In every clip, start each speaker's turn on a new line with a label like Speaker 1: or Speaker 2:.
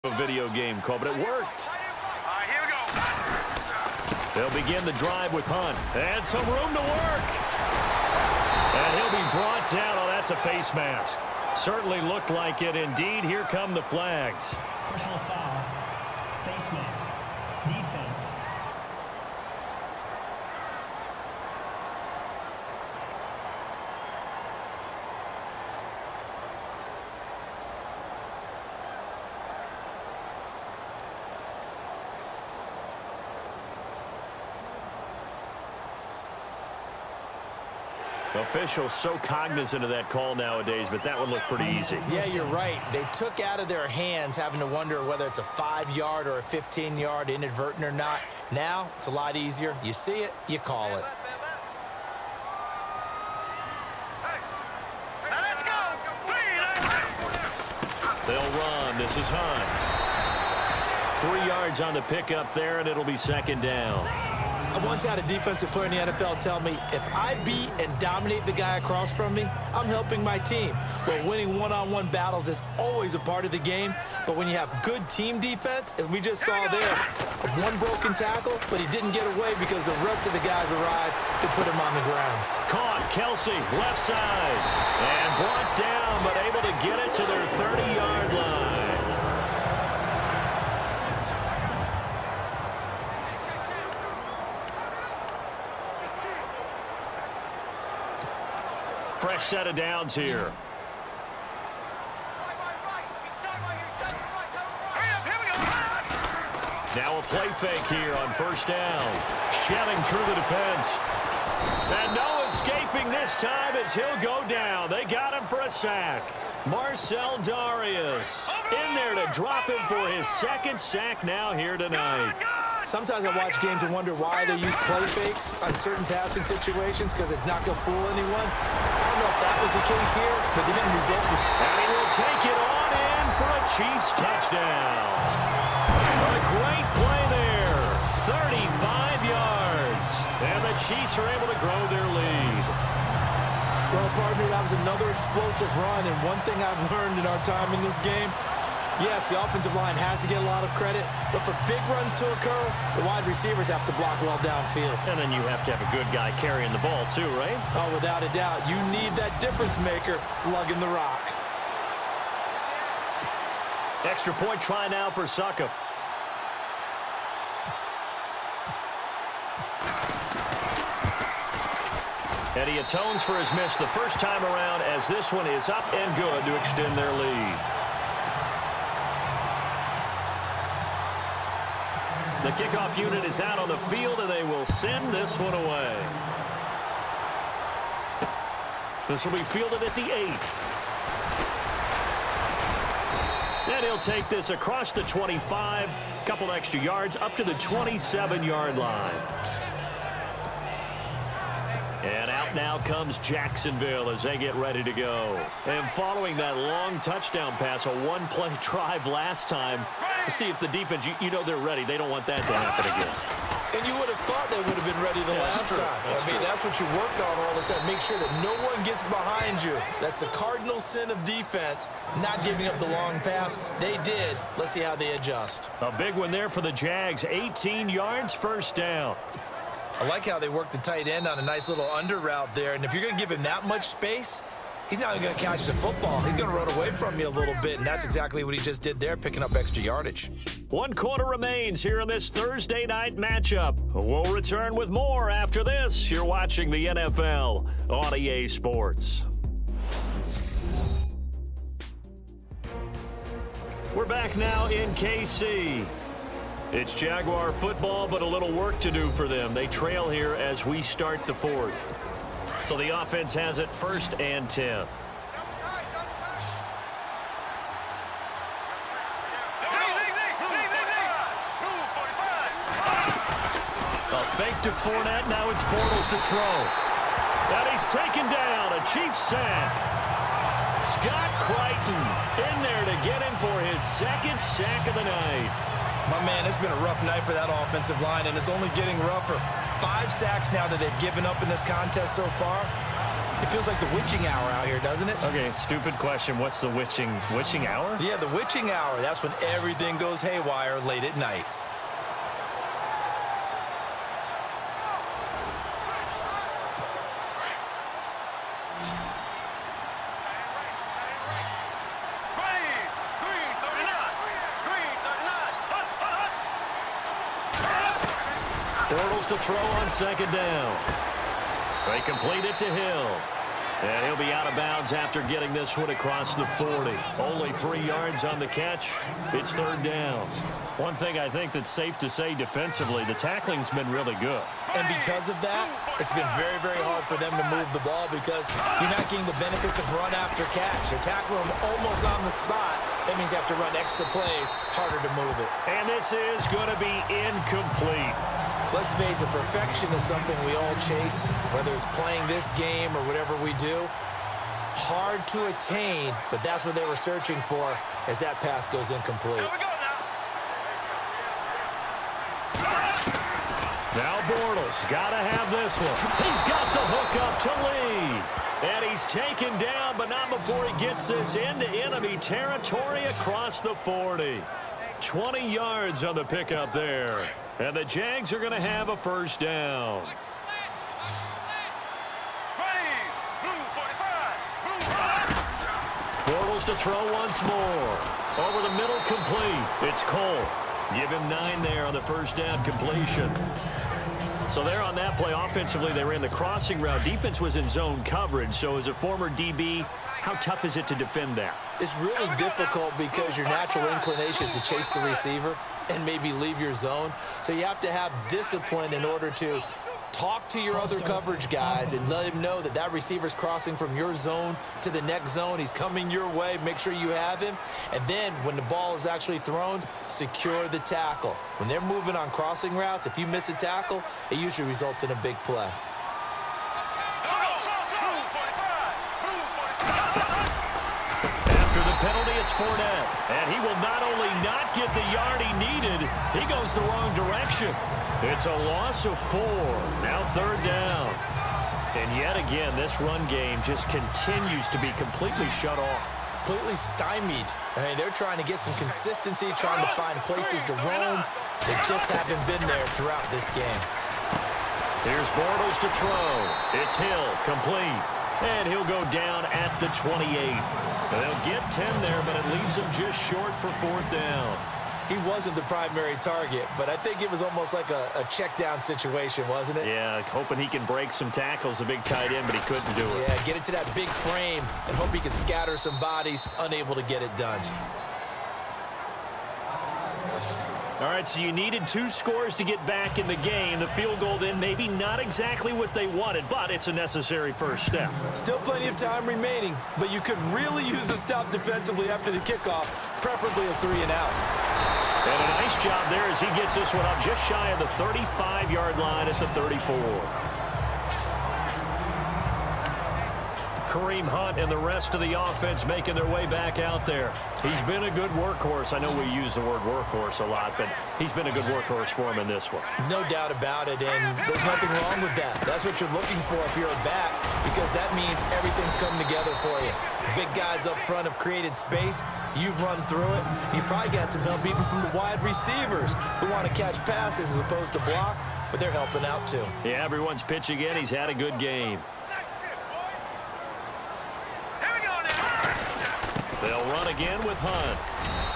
Speaker 1: A video game call, but it worked.
Speaker 2: Here we go.
Speaker 1: They'll begin the drive with Hunt. And some room to work. And he'll be brought down. Oh, that's a face mask. Certainly looked like it. Indeed, here come the flags.
Speaker 3: Personal foul. Face mask. Defense.
Speaker 1: Officials so cognizant of that call nowadays, but that one looked pretty easy.
Speaker 4: Yeah, you're right. They took out of their hands having to wonder whether it's a 5-yard or a 15-yard, inadvertent or not. Now, it's a lot easier. You see it, you call it.
Speaker 2: Now let's go.
Speaker 1: They'll run. This is Hunt. 3 yards on the pickup there, and it'll be second down.
Speaker 4: I once had a defensive player in the NFL tell me, if I beat and dominate the guy across from me, I'm helping my team. Well, winning one-on-one battles is always a part of the game, but when you have good team defense, as we just saw there, one broken tackle, but he didn't get away because the rest of the guys arrived to put him on the ground.
Speaker 1: Caught, Kelsey, left side, and brought down, but able to get it to their 30-yard line. Fresh set of downs here. Now a play fake here on first down. Shelling through the defense. And no escaping this time as he'll go down. They got him for a sack. Marcel Darius in there to drop him for his second sack now here tonight.
Speaker 4: Sometimes I watch games and wonder why they use play fakes on certain passing situations, because it's not going to fool anyone. I don't know if that was the case here, but the end result was...
Speaker 1: And he will take it on in for a Chiefs touchdown. A great play there. 35 yards. And the Chiefs are able to grow their lead.
Speaker 4: Well, partner, that was another explosive run, and one thing I've learned in our time in this game, yes, the offensive line has to get a lot of credit, but for big runs to occur, the wide receivers have to block well downfield.
Speaker 1: And then you have to have a good guy carrying the ball too, right?
Speaker 4: Oh, without a doubt. You need that difference maker lugging the rock.
Speaker 1: Extra point try now for Succop. And he atones for his miss the first time around, as this one is up and good to extend their lead. The kickoff unit is out on the field, and they will send this one away. This will be fielded at the 8. And he'll take this across the 25, couple extra yards, up to the 27-yard line. And out now comes Jacksonville as they get ready to go. And following that long touchdown pass, a one-play drive last time, to see if the defense, you know they're ready. They don't want that to happen again.
Speaker 4: And you would have thought they would have been ready the last time. I mean, that's what you work on all the time. Make sure that no one gets behind you. That's the cardinal sin of defense, not giving up the long pass. They did. Let's see how they adjust.
Speaker 1: A big one there for the Jags. 18 yards, first down.
Speaker 4: I like how they work the tight end on a nice little under route there. And if you're going to give him that much space, he's not even going to catch the football. He's going to run away from you a little bit, and that's exactly what he just did there, picking up extra yardage.
Speaker 1: 1 quarter remains here in this Thursday night matchup. We'll return with more after this. You're watching the NFL on EA Sports. We're back now in KC. It's Jaguar football, but a little work to do for them. They trail here as we start the 4th. So the offense has it 1st and 10. A fake to Fournette. Now it's Bortles to throw. And he's taken down. A Chiefs sack. Scott Crichton in there to get him for his second sack of the night.
Speaker 4: My man, it's been a rough night for that offensive line, and it's only getting rougher. 5 sacks now that they've given up in this contest so far. It feels like the witching hour out here, doesn't it?
Speaker 1: Okay, stupid question. What's the witching hour?
Speaker 4: Yeah, the witching hour. That's when everything goes haywire late at night.
Speaker 1: Bortles to throw on second down. They complete it to Hill. And he'll be out of bounds after getting this one across the 40. Only 3 yards on the catch. It's third down. One thing I think that's safe to say defensively, the tackling's been really good.
Speaker 4: And because of that, it's been very, very hard for them to move the ball because you're not getting the benefits of run after catch. They're tackling them almost on the spot. That means you have to run extra plays, harder to move it.
Speaker 1: And this is going to be incomplete.
Speaker 4: Let's face it, perfection is something we all chase, whether it's playing this game or whatever we do. Hard to attain, but that's what they were searching for as that pass goes incomplete.
Speaker 1: Now Bortles got to have this one. He's got the hook up to lead. And he's taken down, but not before he gets this into enemy territory across the 40. 20 yards on the pickup there. And the Jags are going to have a first down. Bortles to throw once more. Over the middle, complete. It's Cole. Give him 9 there on the first down completion. So there on that play, offensively, they ran the crossing route. Defense was in zone coverage. So as a former DB, how tough is it to defend that?
Speaker 4: It's really difficult because your natural inclination is to chase the receiver and maybe leave your zone. So you have to have discipline in order to talk to your other coverage guys and let him know that that receiver's crossing from your zone to the next zone. He's coming your way. Make sure you have him. And then when the ball is actually thrown, secure the tackle. When they're moving on crossing routes, if you miss a tackle, it usually results in a big play.
Speaker 1: After the penalty, it's Fournette. And he will not only not get the yard he needed, he goes the wrong direction. It's a loss of 4. Now third down. And yet again, this run game just continues to be completely shut off.
Speaker 4: Completely stymied. I mean, they're trying to get some consistency, trying to find places to roam. They just haven't been there throughout this game.
Speaker 1: Here's Bortles to throw. It's Hill, complete. And he'll go down at the 28. They'll get 10 there, but it leaves him just short for fourth down.
Speaker 4: He wasn't the primary target, but I think it was almost like a check down situation, wasn't it?
Speaker 1: Yeah, hoping he can break some tackles, a big tight end, but he couldn't do it.
Speaker 4: Yeah, get it to that big frame and hope he can scatter some bodies, unable to get it done.
Speaker 1: All right, so you needed 2 scores to get back in the game. The field goal then maybe not exactly what they wanted, but it's a necessary first step.
Speaker 4: Still plenty of time remaining, but you could really use a stop defensively after the kickoff, preferably a 3-and-out.
Speaker 1: And a nice job there as he gets this one up just shy of the 35-yard line at the 34. Kareem Hunt and the rest of the offense making their way back out there. He's been a good workhorse. I know we use the word workhorse a lot, but he's been a good workhorse for him in this one.
Speaker 4: No doubt about it, and there's nothing wrong with that. That's what you're looking for if you're a back, because that means everything's coming together for you. Big guys up front have created space. You've run through it. You've probably got some help even from the wide receivers who want to catch passes as opposed to block, but they're helping out too.
Speaker 1: Yeah, everyone's pitching in. He's had a good game. They'll run again with Hunt.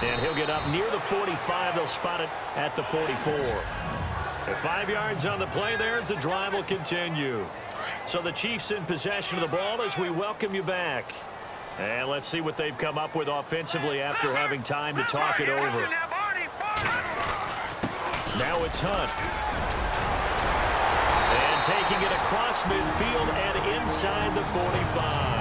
Speaker 1: And he'll get up near the 45. They'll spot it at the 44. And 5 yards on the play there as the drive will continue. So the Chiefs in possession of the ball as we welcome you back. And let's see what they've come up with offensively after having time to talk it over. Now it's Hunt. And taking it across midfield and inside the 45.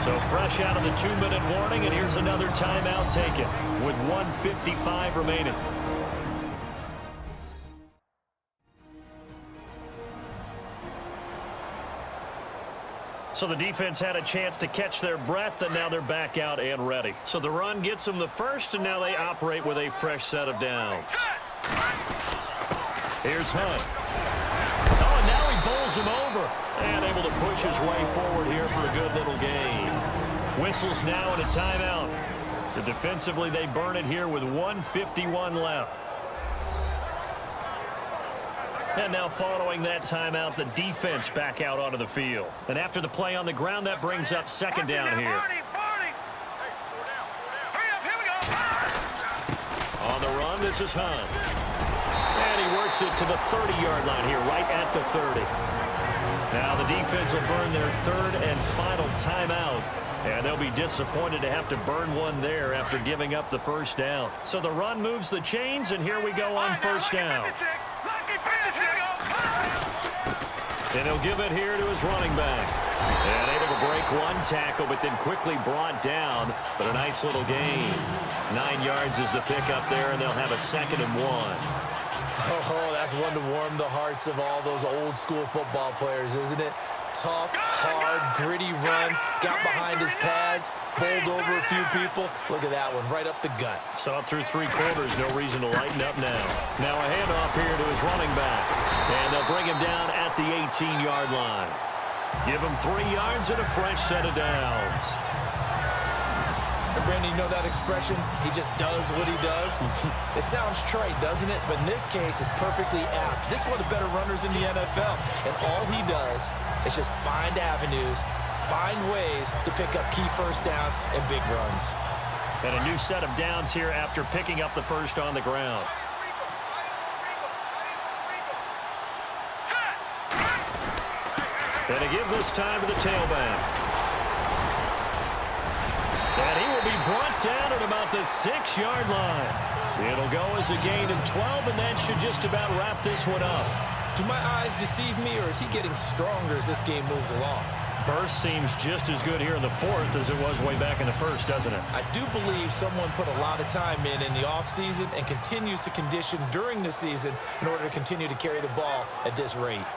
Speaker 1: So fresh out of the 2-minute warning, and here's another timeout taken with 1:55 remaining. So the defense had a chance to catch their breath, and now they're back out and ready. So the run gets them the first, and now they operate with a fresh set of downs. Here's Hunt. Oh, and now he bowls him over. And able to push his way forward here for a good little gain. Whistles now in a timeout. So defensively, they burn it here with 1:51 left. And now following that timeout, the defense back out onto the field. And after the play on the ground, that brings up second down here. On the run, this is Hunt. And he works it to the 30-yard line here, right at the 30. Now the defense will burn their third and final timeout. And they'll be disappointed to have to burn one there after giving up the first down. So the run moves the chains, and here we go on first down. And he'll give it here to his running back. And able to break one tackle, but then quickly brought down. But a nice little gain. 9 yards is the pickup there, and they'll have a 2nd and 1.
Speaker 4: Oh, that's one to warm the hearts of all those old school football players, isn't it? Tough, hard, gritty run, got behind his pads, bowled over a few people. Look at that one, right up the gut.
Speaker 1: Saw it through 3 quarters, no reason to lighten up now. Now a handoff here to his running back. And they'll bring him down at the 18-yard line. Give him 3 yards and a fresh set of downs.
Speaker 4: And Brandon, you know that expression, he just does what he does? It sounds trite, doesn't it? But in this case, it's perfectly apt. This is one of the better runners in the NFL. And all he does is just find avenues, find ways to pick up key first downs and big runs.
Speaker 1: And a new set of downs here after picking up the first on the ground. And a give this time to the tailback. And he will be brought down at about the 6-yard line. It'll go as a gain of 12, and that should just about wrap this one up.
Speaker 4: Do my eyes deceive me, or is he getting stronger as this game moves along?
Speaker 1: Burst seems just as good here in the 4th as it was way back in the 1st, doesn't it?
Speaker 4: I do believe someone put a lot of time in the offseason and continues to condition during the season in order to continue to carry the ball at this rate.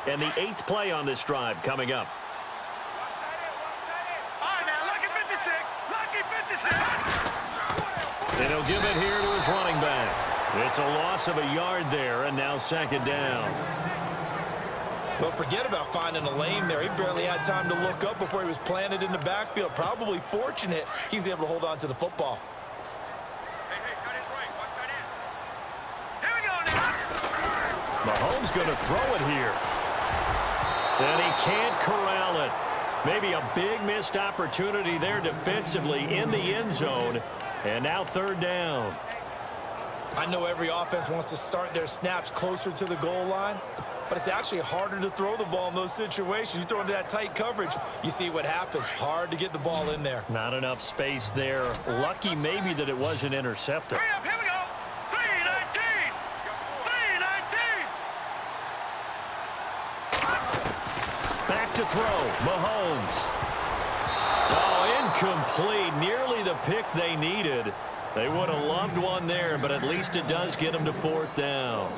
Speaker 1: And the 8th play on this drive coming up.
Speaker 2: All right, now, lucky 56. Lucky 56.
Speaker 1: And he'll give it here to his running back. It's a loss of a yard there, and now 2nd down.
Speaker 4: Well, forget about finding a lane there. He barely had time to look up before he was planted in the backfield. Probably fortunate he was able to hold on to the football.
Speaker 2: Hey, cut his right. Watch tight end. Here we go now.
Speaker 1: Mahomes going to throw it here. And he can't corral it. Maybe a big missed opportunity there defensively in the end zone. And now 3rd down.
Speaker 4: I know every offense wants to start their snaps closer to the goal line, but it's actually harder to throw the ball in those situations. You throw into that tight coverage, you see what happens. Hard to get the ball in there.
Speaker 1: Not enough space there. Lucky maybe that it wasn't intercepted.
Speaker 2: Hurry up, here we go. 319. 319.
Speaker 1: Back to throw. Mahomes. Oh, incomplete. Nearly the pick they needed. They would have loved one there, but at least it does get them to 4th down.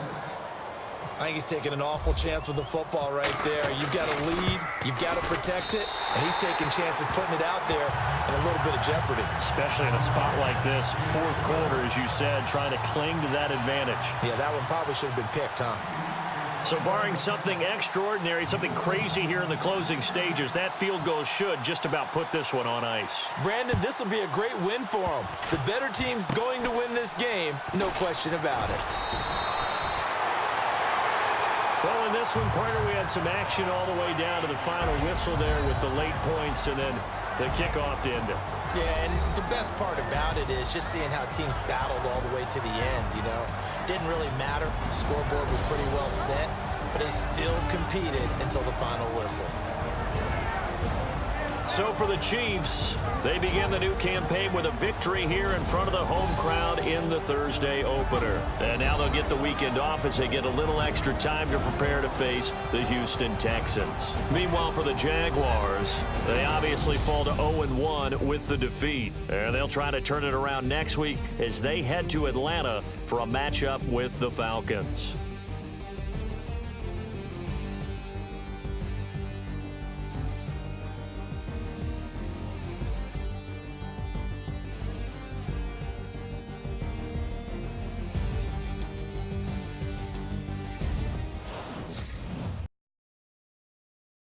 Speaker 4: I think he's taking an awful chance with the football right there. You've got to lead, you've got to protect it, and he's taking chances putting it out there in a little bit of jeopardy.
Speaker 1: Especially in a spot like this, 4th quarter, as you said, trying to cling to that advantage.
Speaker 4: Yeah, that one probably should have been picked, huh?
Speaker 1: So barring something extraordinary, something crazy here in the closing stages, that field goal should just about put this one on ice.
Speaker 4: Brandon, this will be a great win for him. The better team's going to win this game, no question about it.
Speaker 1: Well, in this one, partner, we had some action all the way down to the final whistle there with the late points and then the kickoff to end it.
Speaker 4: Yeah, and the best part about it is just seeing how teams battled all the way to the end, you know. Didn't really matter. The scoreboard was pretty well set, but they still competed until the final whistle.
Speaker 1: So for the Chiefs, they begin the new campaign with a victory here in front of the home crowd in the Thursday opener. And now they'll get the weekend off as they get a little extra time to prepare to face the Houston Texans. Meanwhile, for the Jaguars, they obviously fall to 0-1 with the defeat. And they'll try to turn it around next week as they head to Atlanta for a matchup with the Falcons.